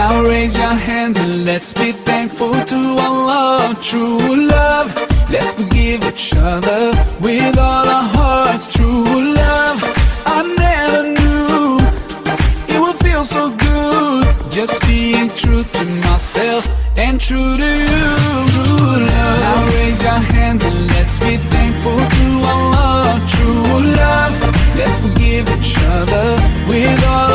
Now raise your hands and let's be thankful to Allah. True love, let's forgive each other with all our hearts. True love, I never knew it would feel so good, just being true to myself and true to you. True love. Now raise your hands and let's be thankful to Allah. True love, let's forgive each other with all